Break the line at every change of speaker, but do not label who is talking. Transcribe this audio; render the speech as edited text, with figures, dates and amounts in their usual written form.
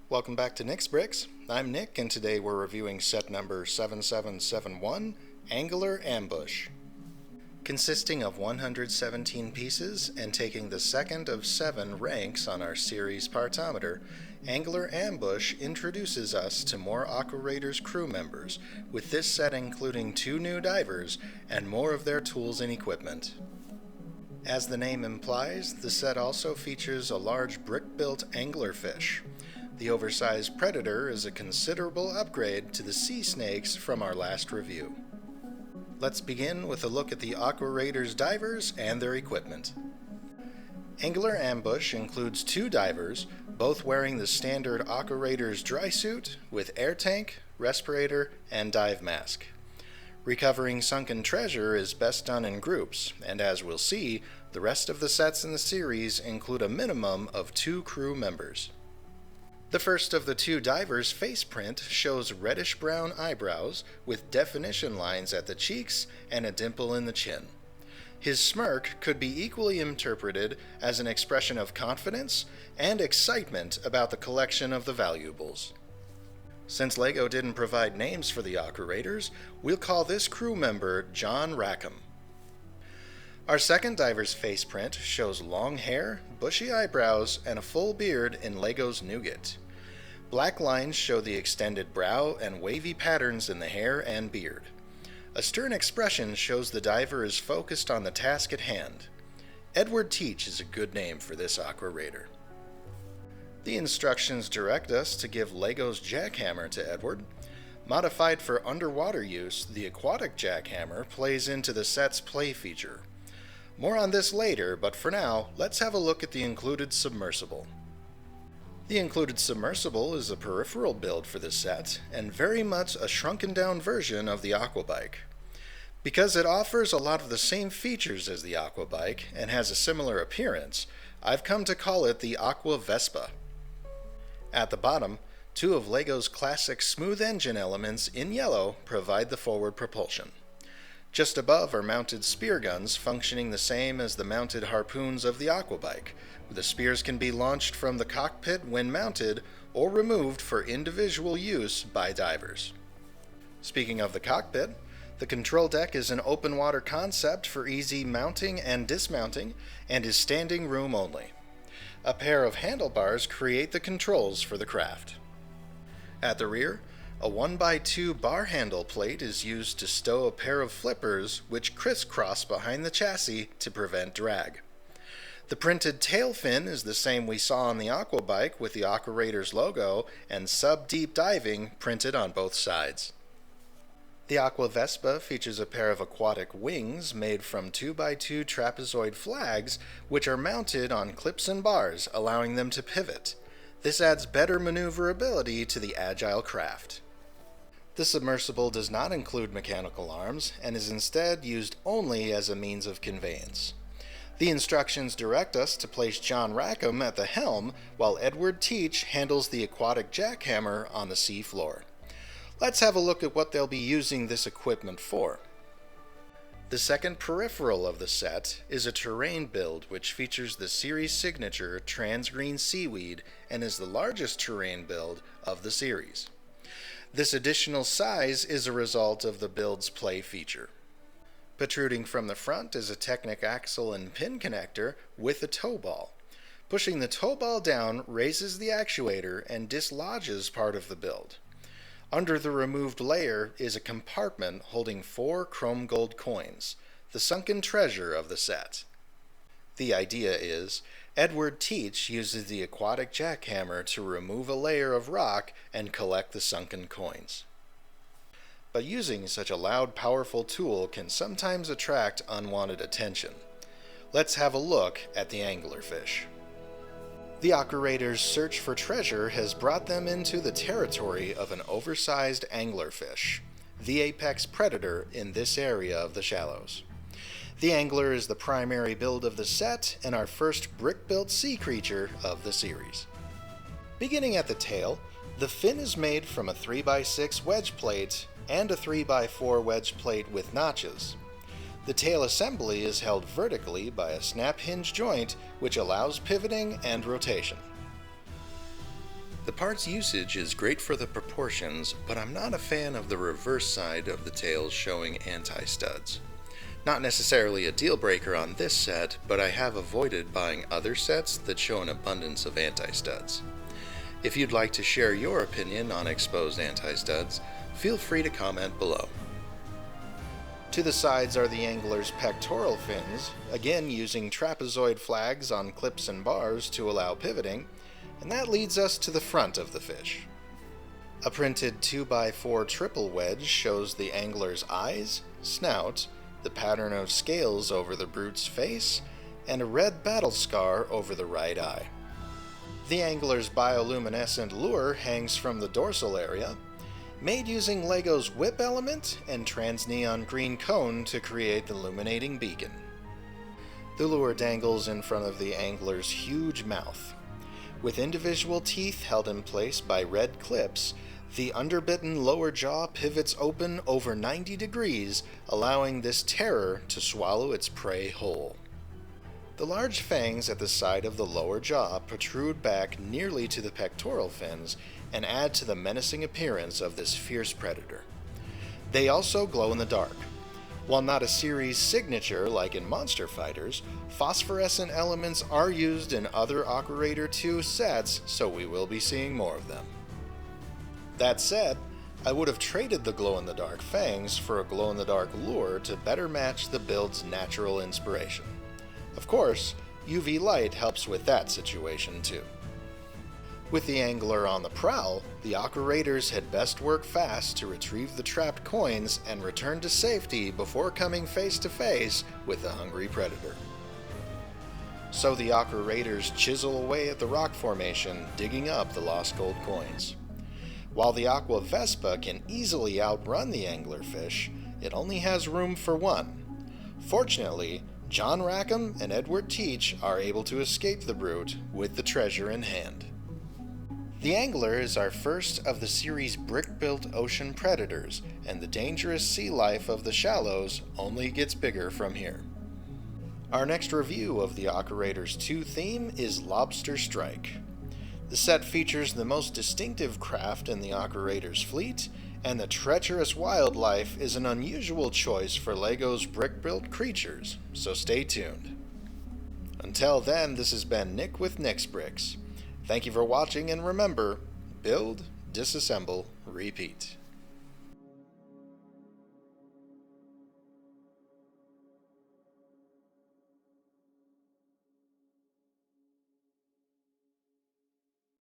Welcome back to Nick's Bricks. I'm Nick, and today we're reviewing set number 7771, Angular Ambush. Consisting of 117 pieces and taking the second of 7 ranks on our series partometer, Angular Ambush introduces us to more Aquaraiders crew members, with this set including 2 new divers and more of their tools and equipment. As the name implies, the set also features a large brick-built anglerfish. The oversized predator is a considerable upgrade to the sea snakes from our last review. Let's begin with a look at the Aquaraiders divers and their equipment. Angular Ambush includes 2 divers, both wearing the standard Aquaraiders dry suit with air tank, respirator, and dive mask. Recovering sunken treasure is best done in groups, and as we'll see, the rest of the sets in the series include a minimum of 2 crew members. The first of the 2 divers' face print shows reddish-brown eyebrows with definition lines at the cheeks and a dimple in the chin. His smirk could be equally interpreted as an expression of confidence and excitement about the collection of the valuables. Since LEGO didn't provide names for the Aquaraiders, we'll call this crew member John Rackham. Our second diver's face print shows long hair, bushy eyebrows, and a full beard in LEGO's Nougat. Black lines show the extended brow and wavy patterns in the hair and beard. A stern expression shows the diver is focused on the task at hand. Edward Teach is a good name for this Aquaraider. The instructions direct us to give LEGO's jackhammer to Edward. Modified for underwater use, the aquatic jackhammer plays into the set's play feature. More on this later, but for now, let's have a look at the included submersible. The included submersible is a peripheral build for this set, and very much a shrunken down version of the Aqua bike. Because it offers a lot of the same features as the Aqua bike and has a similar appearance, I've come to call it the Aqua Vespa. At the bottom, 2 of LEGO's classic smooth engine elements in yellow provide the forward propulsion. Just above are mounted spear guns functioning the same as the mounted harpoons of the Aqua bike. The spears can be launched from the cockpit when mounted or removed for individual use by divers. Speaking of the cockpit, the control deck is an open water concept for easy mounting and dismounting and is standing room only. A pair of handlebars create the controls for the craft. At the rear, a 1x2 bar handle plate is used to stow a pair of flippers which crisscross behind the chassis to prevent drag. The printed tail fin is the same we saw on the Aqua bike with the Aquaraiders logo and sub-deep diving printed on both sides. The Aqua Vespa features a pair of aquatic wings made from 2x2 trapezoid flags which are mounted on clips and bars, allowing them to pivot. This adds better maneuverability to the agile craft. The submersible does not include mechanical arms and is instead used only as a means of conveyance. The instructions direct us to place John Rackham at the helm while Edward Teach handles the aquatic jackhammer on the sea floor. Let's have a look at what they'll be using this equipment for. The second peripheral of the set is a terrain build which features the series signature transgreen seaweed and is the largest terrain build of the series. This additional size is a result of the build's play feature. Protruding from the front is a Technic axle and pin connector with a tow ball. Pushing the tow ball down raises the actuator and dislodges part of the build. Under the removed layer is a compartment holding 4 chrome gold coins, the sunken treasure of the set. The idea is, Edward Teach uses the aquatic jackhammer to remove a layer of rock and collect the sunken coins. But using such a loud, powerful tool can sometimes attract unwanted attention. Let's have a look at the anglerfish. The Aquaraiders' search for treasure has brought them into the territory of an oversized anglerfish, the apex predator in this area of the shallows. The angler is the primary build of the set and our first brick-built sea creature of the series. Beginning at the tail, the fin is made from a 3x6 wedge plate and a 3x4 wedge plate with notches. The tail assembly is held vertically by a snap hinge joint which allows pivoting and rotation. The parts usage is great for the proportions, but I'm not a fan of the reverse side of the tails showing anti-studs. Not necessarily a deal breaker on this set, but I have avoided buying other sets that show an abundance of anti-studs. If you'd like to share your opinion on exposed anti-studs, feel free to comment below. To the sides are the angler's pectoral fins, again using trapezoid flags on clips and bars to allow pivoting, and that leads us to the front of the fish. A printed 2x4 triple wedge shows the angler's eyes, snout, the pattern of scales over the brute's face, and a red battle scar over the right eye. The angler's bioluminescent lure hangs from the dorsal area, made using LEGO's whip element and trans-neon green cone to create the illuminating beacon. The lure dangles in front of the angler's huge mouth. With individual teeth held in place by red clips, the underbitten lower jaw pivots open over 90 degrees, allowing this terror to swallow its prey whole. The large fangs at the side of the lower jaw protrude back nearly to the pectoral fins and add to the menacing appearance of this fierce predator. They also glow in the dark. While not a series signature like in Monster Fighters, phosphorescent elements are used in other Aquaraider 2 sets, so we will be seeing more of them. That said, I would have traded the glow-in-the-dark fangs for a glow-in-the-dark lure to better match the build's natural inspiration. Of course, UV light helps with that situation too. With the angler on the prowl, the Aquaraiders had best work fast to retrieve the trapped coins and return to safety before coming face to face with the hungry predator. So the Aquaraiders chisel away at the rock formation, digging up the lost gold coins. While the Aqua Vespa can easily outrun the anglerfish, it only has room for one. Fortunately, John Rackham and Edward Teach are able to escape the brute with the treasure in hand. The angler is our first of the series' brick-built ocean predators, and the dangerous sea life of the shallows only gets bigger from here. Our next review of the Aquaraiders 2 theme is Lobster Strike. The set features the most distinctive craft in the Aquaraiders fleet, and the treacherous wildlife is an unusual choice for LEGO's brick-built creatures, so stay tuned. Until then, this has been Nick with Nick's Bricks. Thank you for watching, and remember, build, disassemble, repeat.